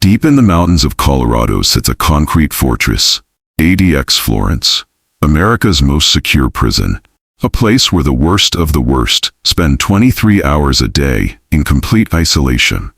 Deep in the mountains of Colorado sits a concrete fortress, ADX Florence, America's most secure prison, a place where the worst of the worst spend 23 hours a day in complete isolation.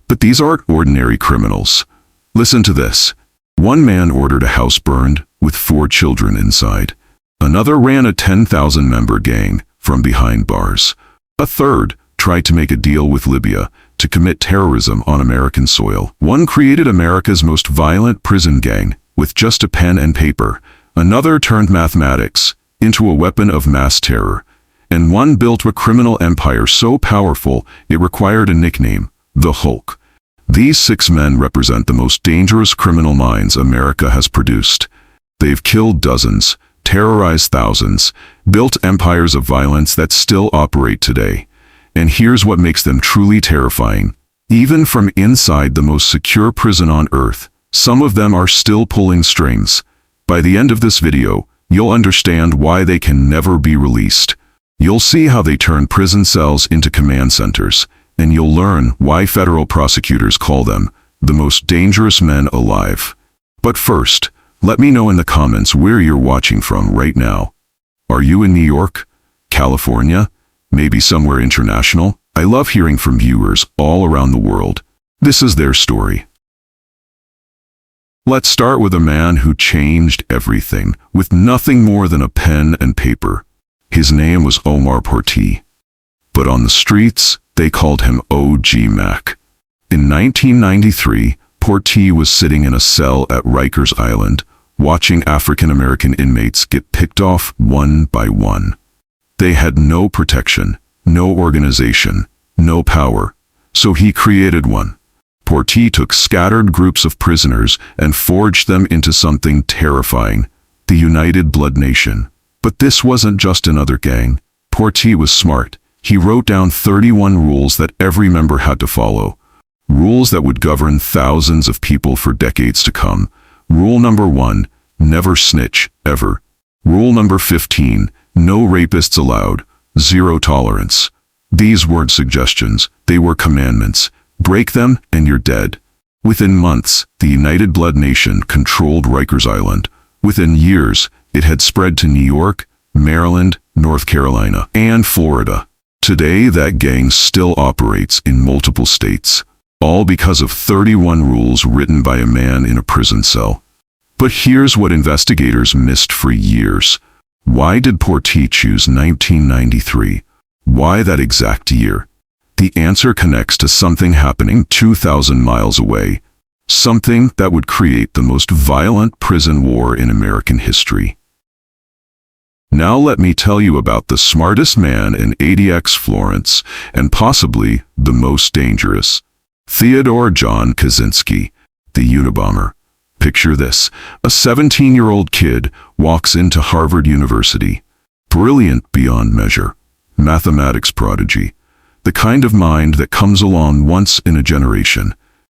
But these aren't ordinary criminals. Listen to this. One man ordered a house burned with 4 children inside. Another ran a 10,000-member gang from behind bars. A third tried to make a deal with Libya to commit terrorism on American soil. One created America's most violent prison gang with just a pen and paper. Another turned mathematics into a weapon of mass terror. And one built a criminal empire so powerful it required a nickname, the Hulk. These 6 men represent the most dangerous criminal minds America has produced. They've killed dozens, terrorized thousands, built empires of violence that still operate today. And here's what makes them truly terrifying. Even from inside the most secure prison on earth, some of them are still pulling strings. By the end of this video, you'll understand why they can never be released. You'll see how they turn prison cells into command centers, and you'll learn why federal prosecutors call them the most dangerous men alive. But first, let me know in the comments where you're watching from right now. Are you in New York? California? Maybe somewhere international? I love hearing from viewers all around the world. This is their story. Let's start with a man who changed everything with nothing more than a pen and paper. His name was Omar Porti. But on the streets, they called him OG Mack. In 1993, Porti was sitting in a cell at Rikers Island, watching African-American inmates get picked off one by one. They had no protection, no organization, no power, so he created one. Porti took scattered groups of prisoners and forged them into something terrifying, the United Blood Nation. But this wasn't just another gang. Porti was smart. He wrote down 31 rules that every member had to follow. Rules that would govern thousands of people for decades to come. Rule number 1, never snitch, ever. Rule number 15, no rapists allowed, 0 tolerance. These weren't suggestions, they were commandments. Break them and you're dead. Within months, the United Blood Nation controlled Rikers Island. Within years, it had spread to New York, Maryland, North Carolina, and Florida. Today, that gang still operates in multiple states, all because of 31 rules written by a man in a prison cell. But here's what investigators missed for years. Why did Porti choose 1993? Why that exact year? The answer connects to something happening 2,000 miles away, something that would create the most violent prison war in American history. Now let me tell you about the smartest man in ADX Florence, and possibly the most dangerous. Theodore John Kaczynski, the Unabomber. Picture this, a 17-year-old kid walks into Harvard University. Brilliant beyond measure. Mathematics prodigy. The kind of mind that comes along once in a generation.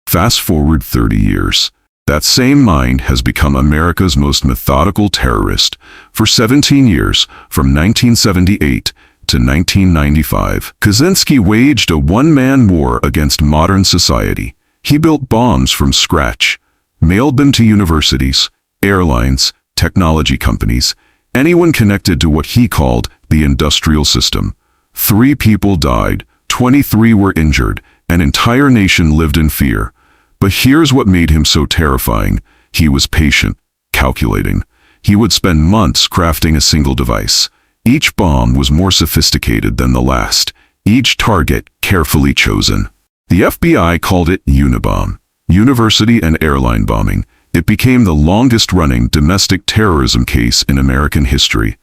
Fast forward 30 years. That same mind has become America's most methodical terrorist. For 17 years, from 1978 to 1995, Kaczynski waged a one-man war against modern society. He built bombs from scratch, mailed them to universities, airlines, technology companies, anyone connected to what he called the industrial system. 3 people died, 23 were injured, an entire nation lived in fear. But here's what made him so terrifying. He was patient, calculating. He would spend months crafting a single device. Each bomb was more sophisticated than the last, each target carefully chosen. The FBI called it Unabomber, university and airline bombing. It became the longest-running domestic terrorism case in American history.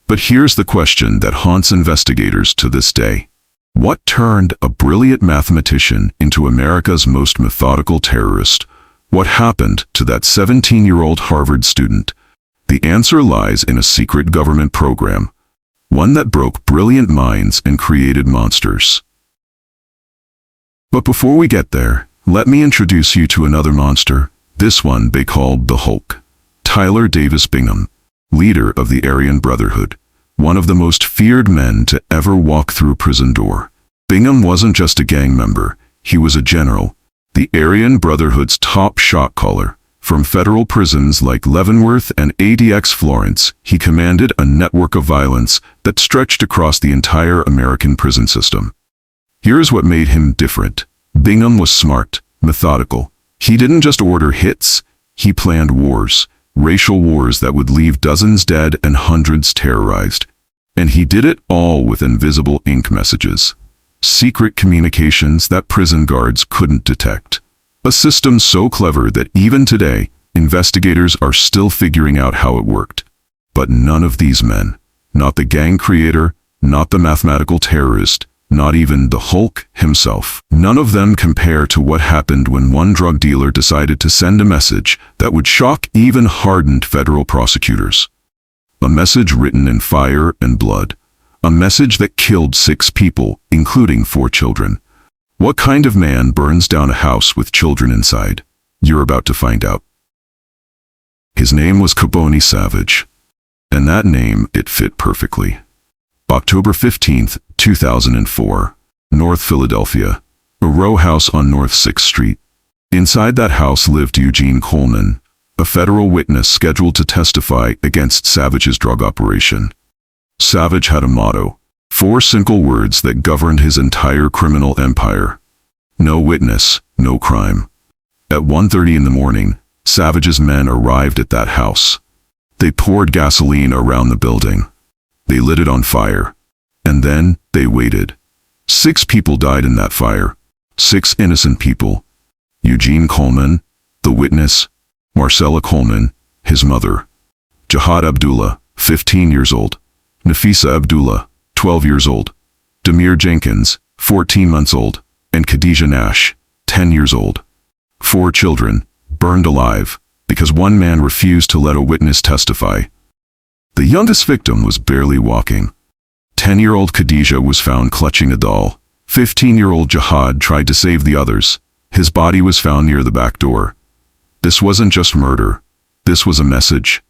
But here's the question that haunts investigators to this day. What turned a brilliant mathematician into America's most methodical terrorist? What happened to that 17-year-old Harvard student? The answer lies in a secret government program, one that broke brilliant minds and created monsters. But before we get there, let me introduce you to another monster. This one they called the Hulk. Tyler Davis Bingham, leader of the Aryan Brotherhood, one of the most feared men to ever walk through a prison door. Bingham wasn't just a gang member, he was a general. the Aryan Brotherhood's top shot caller. From federal prisons like Leavenworth and ADX Florence, he commanded a network of violence that stretched across the entire American prison system. Here's what made him different. Bingham was smart, methodical. He didn't just order hits, he planned wars, racial wars that would leave dozens dead and hundreds terrorized. And he did it all with invisible ink messages. Secret communications that prison guards couldn't detect. A system so clever that even today, investigators are still figuring out how it worked. But none of these men, not the gang creator, not the mathematical terrorist, not even the Hulk himself, none of them compare to what happened when one drug dealer decided to send a message that would shock even hardened federal prosecutors. A message written in fire and blood. A message that killed 6 people, including 4 children. What kind of man burns down a house with children inside? You're about to find out. His name was Kaboni Savage. And that name, it fit perfectly. October 15th, 2004. North Philadelphia. A row house on North 6th Street. Inside that house lived Eugene Coleman, a federal witness scheduled to testify against Savage's drug operation. Savage had a motto. 4 simple words that governed his entire criminal empire. No witness, no crime. At 1:30 in the morning, Savage's men arrived at that house. They poured gasoline around the building. They lit it on fire. And then, they waited. 6 people died in that fire. 6 innocent people. Eugene Coleman, the witness. Marcella Coleman, his mother. Jihad Abdullah, 15 years old. Nafisa Abdullah, 12 years old. Demir Jenkins, 14 months old. And Khadijah Nash, 10 years old. 4 children, burned alive, because one man refused to let a witness testify. The youngest victim was barely walking. 10-year-old Khadijah was found clutching a doll. 15-year-old Jihad tried to save the others. His body was found near the back door. This wasn't just murder. This was a message.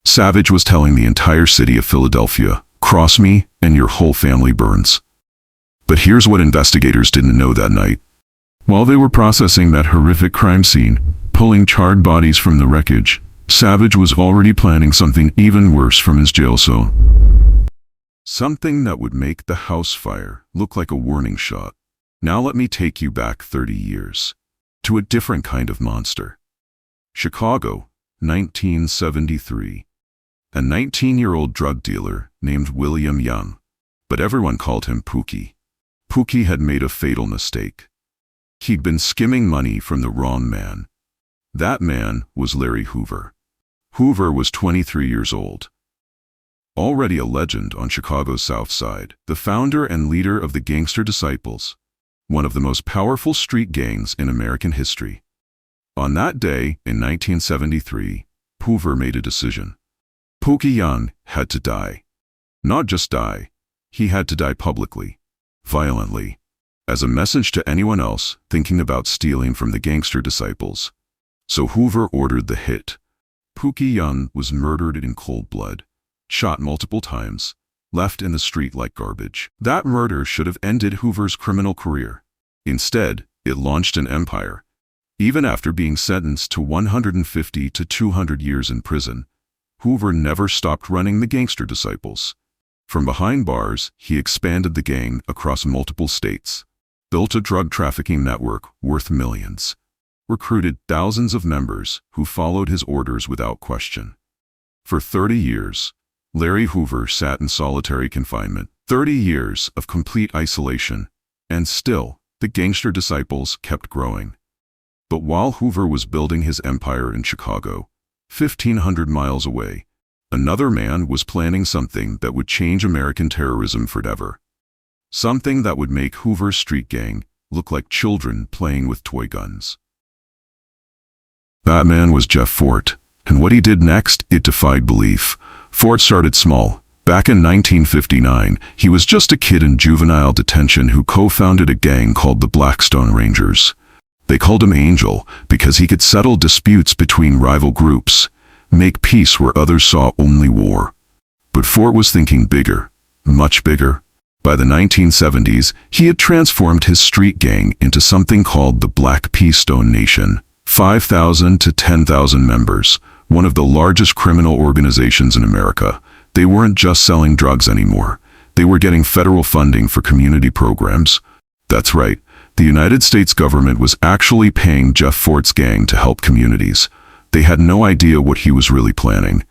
Savage was telling the entire city of Philadelphia, cross me and your whole family burns. But here's what investigators didn't know that night. While they were processing that horrific crime scene, pulling charred bodies from the wreckage, Savage was already planning something even worse from his jail cell. Something that would make the house fire look like a warning shot. Now let me take you back 30 years, to a different kind of monster. Chicago, 1973. A 19-year-old drug dealer named William Young, but everyone called him Pookie. Pookie had made a fatal mistake. He'd been skimming money from the wrong man. That man was Larry Hoover. Hoover was 23 years old. Already a legend on Chicago's South Side, the founder and leader of the Gangster Disciples, one of the most powerful street gangs in American history. On that day, in 1973, Hoover made a decision. Pookie Young had to die. Not just die, he had to die publicly, violently, as a message to anyone else thinking about stealing from the Gangster Disciples. So Hoover ordered the hit. Pookie Young was murdered in cold blood, shot multiple times, left in the street like garbage. That murder should have ended Hoover's criminal career. Instead, it launched an empire. Even after being sentenced to 150 to 200 years in prison, Hoover never stopped running the Gangster Disciples. From behind bars, he expanded the gang across multiple states, built a drug trafficking network worth millions, recruited thousands of members who followed his orders without question. For 30 years, Larry Hoover sat in solitary confinement, 30 years of complete isolation, and still, the Gangster Disciples kept growing. But while Hoover was building his empire in Chicago, 1,500 miles away, another man was planning something that would change American terrorism forever. Something that would make Hoover's street gang look like children playing with toy guns. That man was Jeff Fort, and what he did next, it defied belief. Fort started small. Back in 1959, he was just a kid in juvenile detention who co-founded a gang called the Blackstone Rangers. They called him Angel because he could settle disputes between rival groups, make peace where others saw only war. But Fort was thinking bigger, much bigger. By the 1970s, he had transformed his street gang into something called the Black Pea Stone Nation. 5,000 to 10,000 members, one of the largest criminal organizations in America. They weren't just selling drugs anymore. They were getting federal funding for community programs. That's right, the United States government was actually paying Jeff Fort's gang to help communities. They had no idea what he was really planning.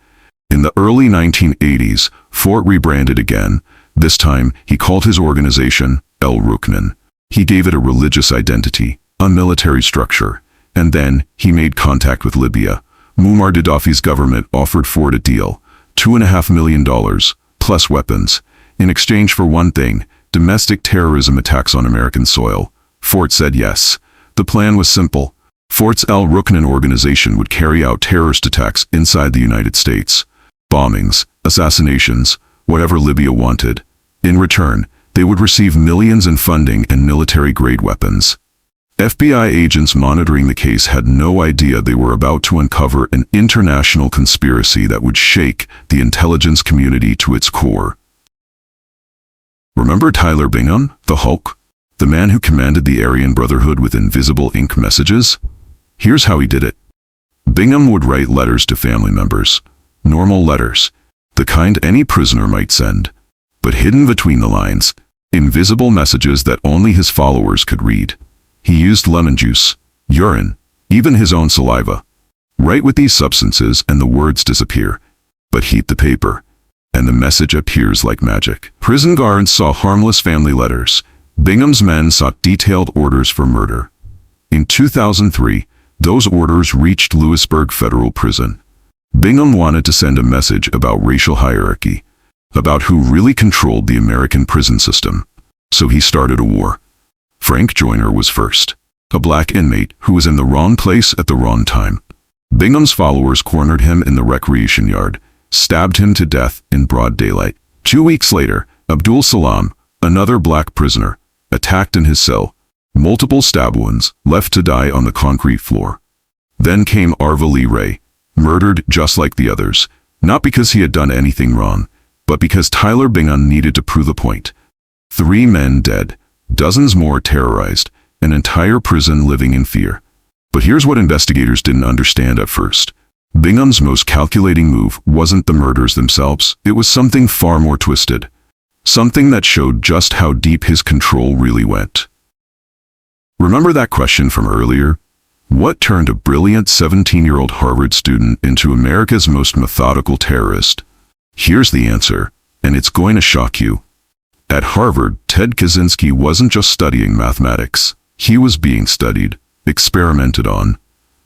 In the early 1980s, Fort rebranded again. This time, he called his organization El Ruknin. He gave it a religious identity, a military structure, and then he made contact with Libya. Muammar Gaddafi's government offered Fort a deal, $2.5 million, plus weapons, in exchange for one thing, domestic terrorism attacks on American soil. Fort said yes. The plan was simple. Fort's El Ruknin organization would carry out terrorist attacks inside the United States. Bombings, assassinations, whatever Libya wanted. In return, they would receive millions in funding and military-grade weapons. FBI agents monitoring the case had no idea they were about to uncover an international conspiracy that would shake the intelligence community to its core. Remember Tyler Bingham, the Hulk? The man who commanded the Aryan Brotherhood with invisible ink messages? Here's how he did it. Bingham would write letters to family members. Normal letters. The kind any prisoner might send. But hidden between the lines, invisible messages that only his followers could read. He used lemon juice, urine, even his own saliva. Write with these substances and the words disappear. But heat the paper, and the message appears like magic. Prison guards saw harmless family letters. Bingham's men sought detailed orders for murder. In 2003, those orders reached Lewisburg Federal Prison. Bingham wanted to send a message about racial hierarchy, about who really controlled the American prison system. So he started a war. Frank Joyner was first, a black inmate who was in the wrong place at the wrong time. Bingham's followers cornered him in the recreation yard, stabbed him to death in broad daylight. 2 weeks later, Abdul Salam, another black prisoner, attacked in his cell. Multiple stab wounds, left to die on the concrete floor. Then came Arva Lee Ray, murdered just like the others, not because he had done anything wrong, but because Tyler Bingham needed to prove a point. 3 men dead, dozens more terrorized, an entire prison living in fear. But here's what investigators didn't understand at first. Bingham's most calculating move wasn't the murders themselves, it was something far more twisted. Something that showed just how deep his control really went. Remember that question from earlier? What turned a brilliant 17-year-old Harvard student into America's most methodical terrorist? Here's the answer, and it's going to shock you. At Harvard, Ted Kaczynski wasn't just studying mathematics. He was being studied, experimented on,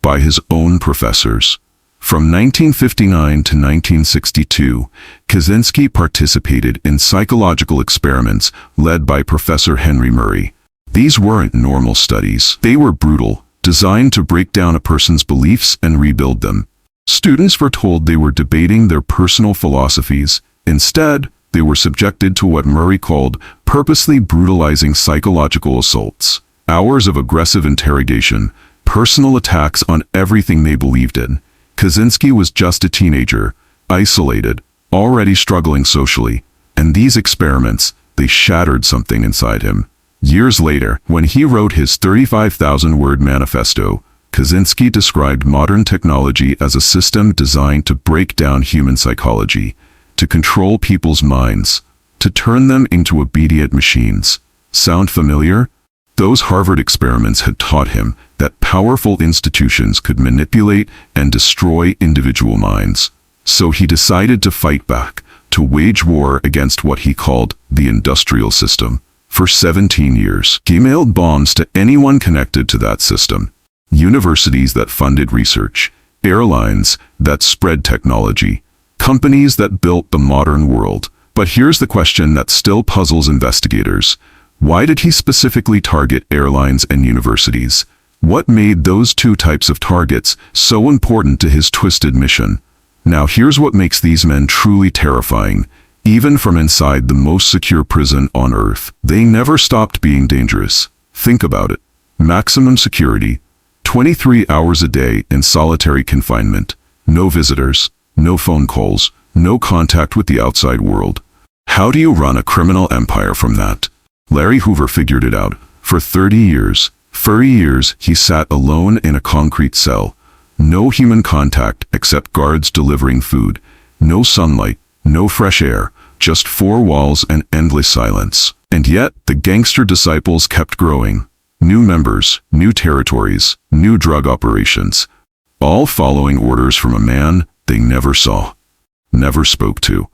by his own professors. From 1959 to 1962, Kaczynski participated in psychological experiments led by Professor Henry Murray. These weren't normal studies. They were brutal, designed to break down a person's beliefs and rebuild them. Students were told they were debating their personal philosophies. Instead, they were subjected to what Murray called purposely brutalizing psychological assaults. Hours of aggressive interrogation, personal attacks on everything they believed in. Kaczynski was just a teenager, isolated, already struggling socially, and these experiments, they shattered something inside him. Years later, when he wrote his 35,000-word manifesto, Kaczynski described modern technology as a system designed to break down human psychology, to control people's minds, to turn them into obedient machines. Sound familiar? Those Harvard experiments had taught him that powerful institutions could manipulate and destroy individual minds. So he decided to fight back, to wage war against what he called the industrial system. For 17 years, he mailed bombs to anyone connected to that system. Universities that funded research, airlines that spread technology, companies that built the modern world. But here's the question that still puzzles investigators. Why did he specifically target airlines and universities? What made those two types of targets so important to his twisted mission? Now here's what makes these men truly terrifying. Even from inside the most secure prison on earth, they never stopped being dangerous. Think about it. Maximum security, 23 hours a day in solitary confinement, no visitors, no phone calls, no contact with the outside world. How do you run a criminal empire from that? Larry Hoover figured it out. For 30 years, he sat alone in a concrete cell. No human contact except guards delivering food. No sunlight, no fresh air, just four walls and endless silence. And yet, the Gangster Disciples kept growing. New members, new territories, new drug operations. All following orders from a man they never saw, never spoke to.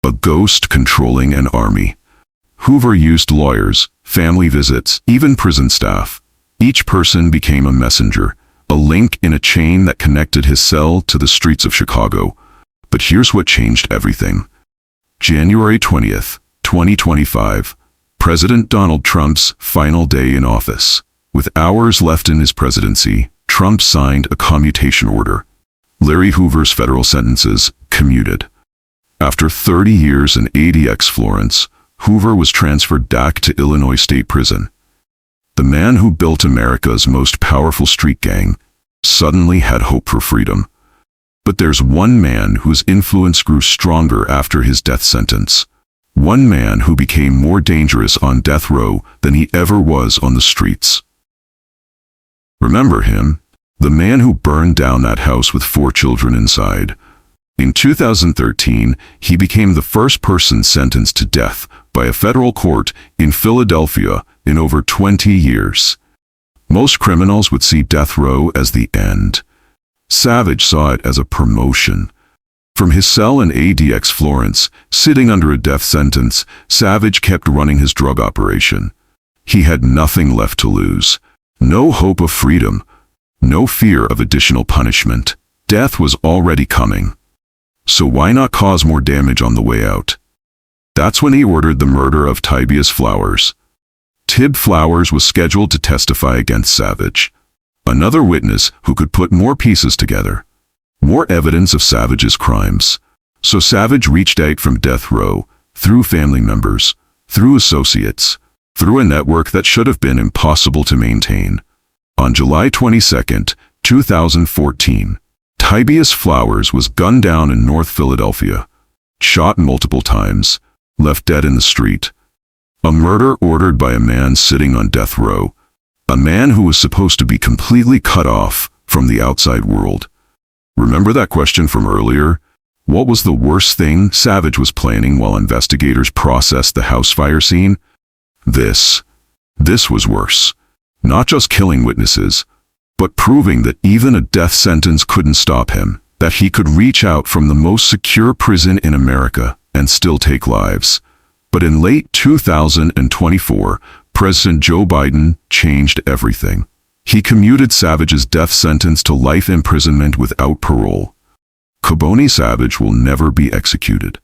A ghost controlling an army. Hoover used lawyers, family visits, even prison staff. Each person became a messenger, a link in a chain that connected his cell to the streets of Chicago. But here's what changed everything. January 20th, 2025. President Donald Trump's final day in office. With hours left in his presidency, Trump signed a commutation order. Larry Hoover's federal sentences commuted. After 30 years in ADX Florence, Hoover was transferred back to Illinois State Prison. The man who built America's most powerful street gang suddenly had hope for freedom. But there's one man whose influence grew stronger after his death sentence. One man who became more dangerous on death row than he ever was on the streets. Remember him? The man who burned down that house with 4 children inside. In 2013, he became the first person sentenced to death by a federal court in Philadelphia in over 20 years. Most criminals would see death row as the end. Savage saw it as a promotion. From his cell in ADX Florence, sitting under a death sentence, Savage kept running his drug operation. He had nothing left to lose. No hope of freedom. No fear of additional punishment. Death was already coming. So why not cause more damage on the way out? That's when he ordered the murder of Tibbius Flowers. Tib Flowers was scheduled to testify against Savage. Another witness who could put more pieces together. More evidence of Savage's crimes. So Savage reached out from death row, through family members, through associates, through a network that should have been impossible to maintain. On July 22, 2014, Tibbius Flowers was gunned down in North Philadelphia, shot multiple times, left dead in the street. A murder ordered by a man sitting on death row, a man who was supposed to be completely cut off from the outside world. Remember that question from earlier? What was the worst thing Savage was planning while investigators processed the house fire scene? This was worse. Not just killing witnesses, but proving that even a death sentence couldn't stop him, that he could reach out from the most secure prison in America and still take lives. But in late 2024, President Joe Biden changed everything. He commuted Savage's death sentence to life imprisonment without parole. Kaboni Savage will never be executed.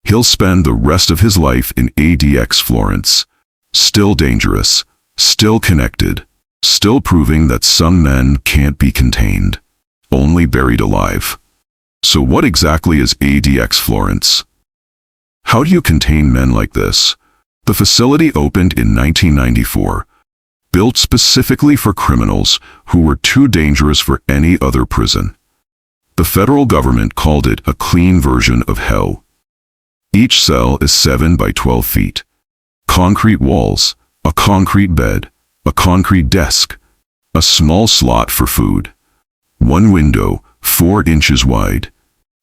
He'll spend the rest of his life in ADX Florence. Still dangerous, still connected, still proving that some men can't be contained, only buried alive. So what exactly is ADX Florence? How do you contain men like this? The facility opened in 1994, built specifically for criminals who were too dangerous for any other prison. The federal government called it a clean version of hell. Each cell is 7 by 12 feet. Concrete walls, a concrete bed, a concrete desk, a small slot for food. One window, 4 inches wide,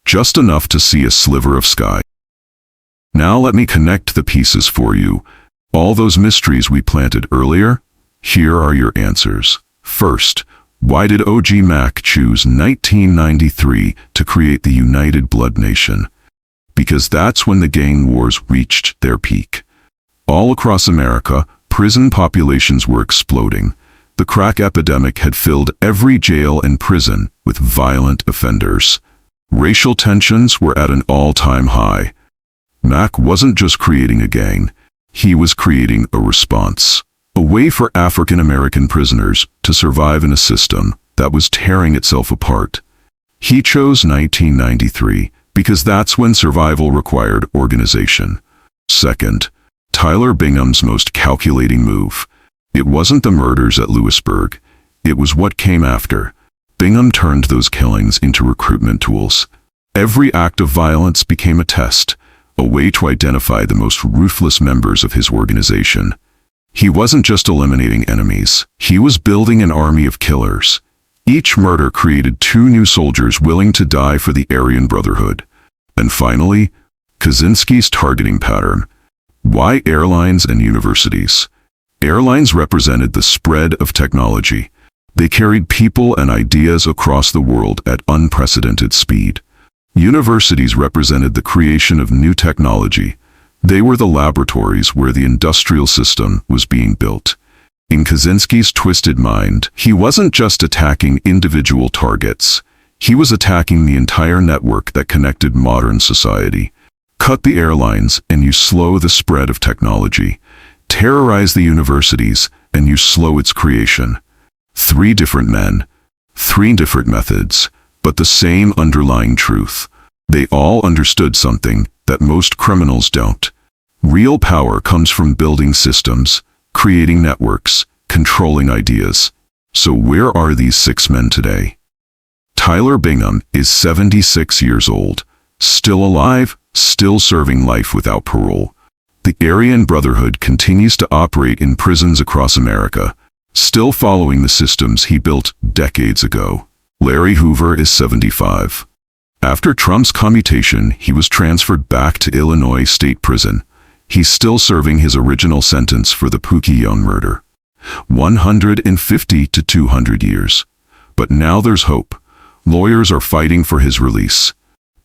just enough to see a sliver of sky. Now let me connect the pieces for you. All those mysteries we planted earlier, here are your answers. First, why did OG Mack choose 1993 to create the United Blood Nation? Because that's when the gang wars reached their peak. All across America, prison populations were exploding. The crack epidemic had filled every jail and prison with violent offenders. Racial tensions were at an all-time high. Mack wasn't just creating a gang, he was creating a response. A way for African American prisoners to survive in a system that was tearing itself apart. He chose 1993 because that's when survival required organization. Second, Tyler Bingham's most calculating move. It wasn't the murders at Lewisburg, it was what came after. Bingham turned those killings into recruitment tools. Every act of violence became a test. a way to identify the most ruthless members of his organization. He wasn't just eliminating enemies, he was building an army of killers. Each murder created 2 new soldiers willing to die for the Aryan Brotherhood. And finally, Kaczynski's targeting pattern. Why airlines and universities? Airlines represented the spread of technology. They carried people and ideas across the world at unprecedented speed. Universities represented the creation of new technology. They were the laboratories where the industrial system was being built. In Kaczynski's twisted mind, he wasn't just attacking individual targets. He was attacking the entire network that connected modern society. Cut the airlines and you slow the spread of technology. Terrorize the universities and you slow its creation. 3 different men, 3 different methods, but the same underlying truth. They all understood something that most criminals don't. Real power comes from building systems, creating networks, controlling ideas. So where are these 6 men today? Tyler Bingham is 76 years old, still alive, still serving life without parole. The Aryan Brotherhood continues to operate in prisons across America, still following the systems he built decades ago. Larry Hoover is 75. After Trump's commutation, he was transferred back to Illinois State Prison. He's still serving his original sentence for the Pookie Young murder. 150 to 200 years. But now there's hope. Lawyers are fighting for his release.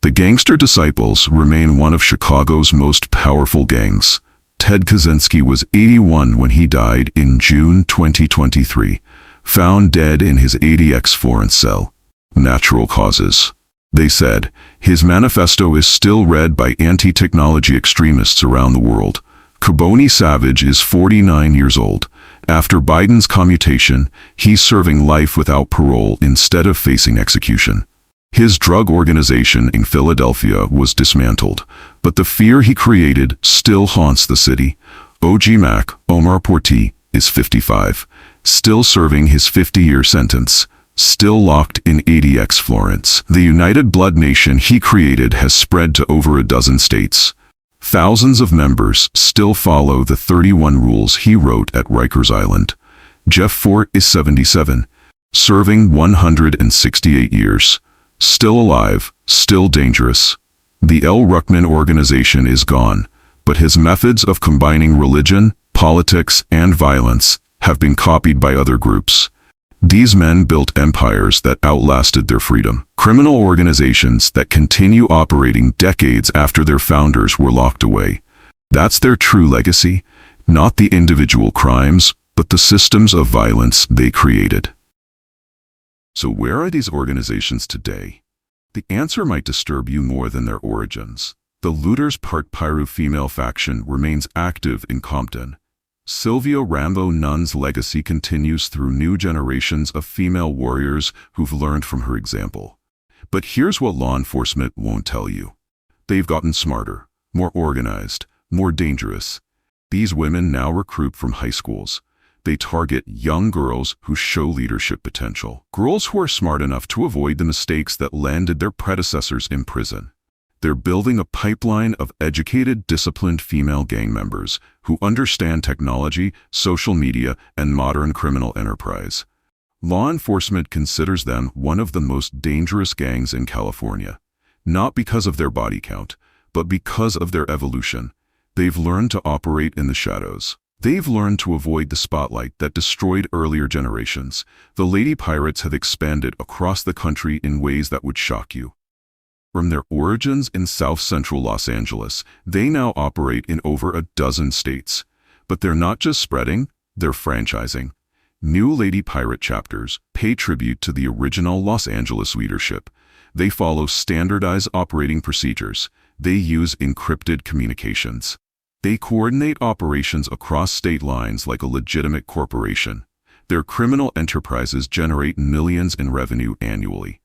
The Gangster Disciples remain one of Chicago's most powerful gangs. Ted Kaczynski was 81 when he died in June 2023, found dead in his ADX Florence cell. Natural causes. They said, his manifesto is still read by anti-technology extremists around the world. Kaboni Savage is 49 years old. After Biden's commutation, he's serving life without parole instead of facing execution. His drug organization in Philadelphia was dismantled, but the fear he created still haunts the city. OG Mack, Omar Porti, is 55, still serving his 50-year sentence, still locked in ADX Florence. The United Blood Nation he created has spread to over a dozen states. Thousands of members still follow the 31 rules he wrote at Rikers Island. Jeff Fort is 77, serving 168 years. Still alive, still dangerous. The L. Ruckman organization is gone, but his methods of combining religion, politics, and violence have been copied by other groups. These men built empires that outlasted their freedom. Criminal organizations that continue operating decades after their founders were locked away. That's their true legacy, not the individual crimes, but the systems of violence they created. So where are these organizations today? The answer might disturb you more than their origins. The Looters Part Piru female faction remains active in Compton. Sylvia Rambo Nunn's legacy continues through new generations of female warriors who've learned from her example. But here's what law enforcement won't tell you. They've gotten smarter, more organized, more dangerous. These women now recruit from high schools. They target young girls who show leadership potential. Girls who are smart enough to avoid the mistakes that landed their predecessors in prison. They're building a pipeline of educated, disciplined female gang members who understand technology, social media, and modern criminal enterprise. Law enforcement considers them one of the most dangerous gangs in California, not because of their body count, but because of their evolution. They've learned to operate in the shadows. They've learned to avoid the spotlight that destroyed earlier generations. The Lady Pirates have expanded across the country in ways that would shock you. From their origins in south-central Los Angeles, they now operate in over a dozen states. But they're not just spreading, they're franchising. New Lady Pirate chapters pay tribute to the original Los Angeles leadership. They follow standardized operating procedures. They use encrypted communications. They coordinate operations across state lines like a legitimate corporation. Their criminal enterprises generate millions in revenue annually.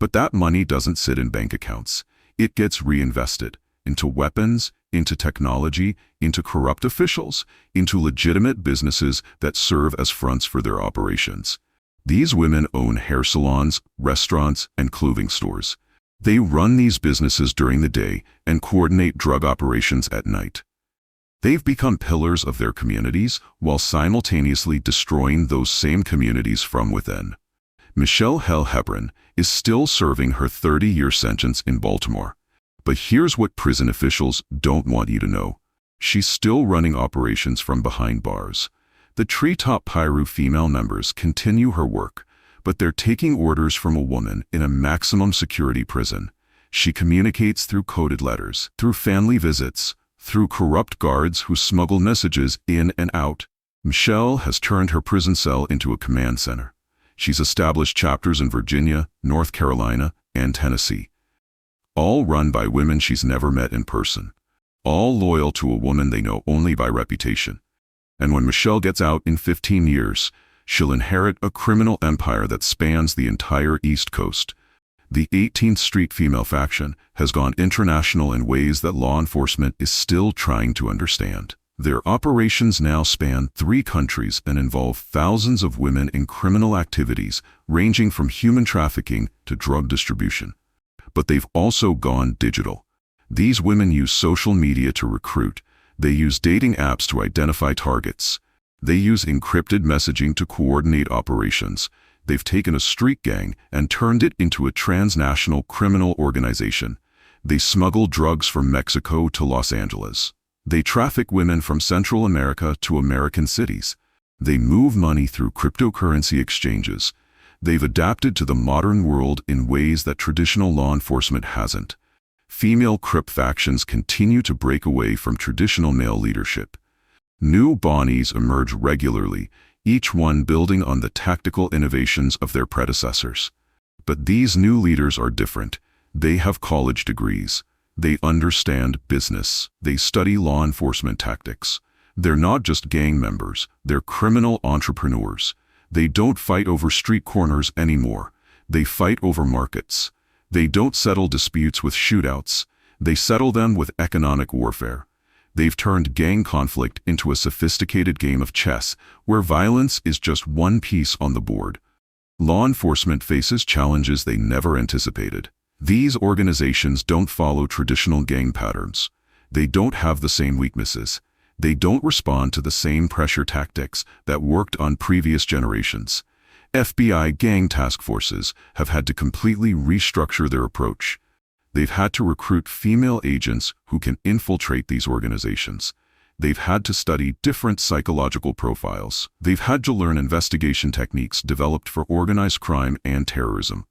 But that money doesn't sit in bank accounts. It gets reinvested into weapons, into technology, into corrupt officials, into legitimate businesses that serve as fronts for their operations. These women own hair salons, restaurants, and clothing stores. They run these businesses during the day and coordinate drug operations at night. They've become pillars of their communities while simultaneously destroying those same communities from within. Michelle Hell Hebron is still serving her 30-year sentence in Baltimore. But here's what prison officials don't want you to know. She's still running operations from behind bars. The Treetop Pyru female members continue her work, but they're taking orders from a woman in a maximum security prison. She communicates through coded letters, through family visits, through corrupt guards who smuggle messages in and out. Michelle has turned her prison cell into a command center. She's established chapters in Virginia, North Carolina, and Tennessee, all run by women she's never met in person, all loyal to a woman they know only by reputation. And when Michelle gets out in 15 years, she'll inherit a criminal empire that spans the entire East Coast. The 18th Street female faction has gone international in ways that law enforcement is still trying to understand. Their operations now span 3 countries and involve thousands of women in criminal activities ranging from human trafficking to drug distribution. But they've also gone digital. These women use social media to recruit. They use dating apps to identify targets. They use encrypted messaging to coordinate operations. They've taken a street gang and turned it into a transnational criminal organization. They smuggle drugs from Mexico to Los Angeles. They traffic women from Central America to American cities. They move money through cryptocurrency exchanges. They've adapted to the modern world in ways that traditional law enforcement hasn't. Female Crip factions continue to break away from traditional male leadership. New Bonnies emerge regularly, each one building on the tactical innovations of their predecessors. But these new leaders are different. They have college degrees. They understand business. They study law enforcement tactics. They're not just gang members, they're criminal entrepreneurs. They don't fight over street corners anymore. They fight over markets. They don't settle disputes with shootouts. They settle them with economic warfare. They've turned gang conflict into a sophisticated game of chess, where violence is just one piece on the board. Law enforcement faces challenges they never anticipated. These organizations don't follow traditional gang patterns. They don't have the same weaknesses. They don't respond to the same pressure tactics that worked on previous generations. FBI gang task forces have had to completely restructure their approach. They've had to recruit female agents who can infiltrate these organizations. They've had to study different psychological profiles. They've had to learn investigation techniques developed for organized crime and terrorism.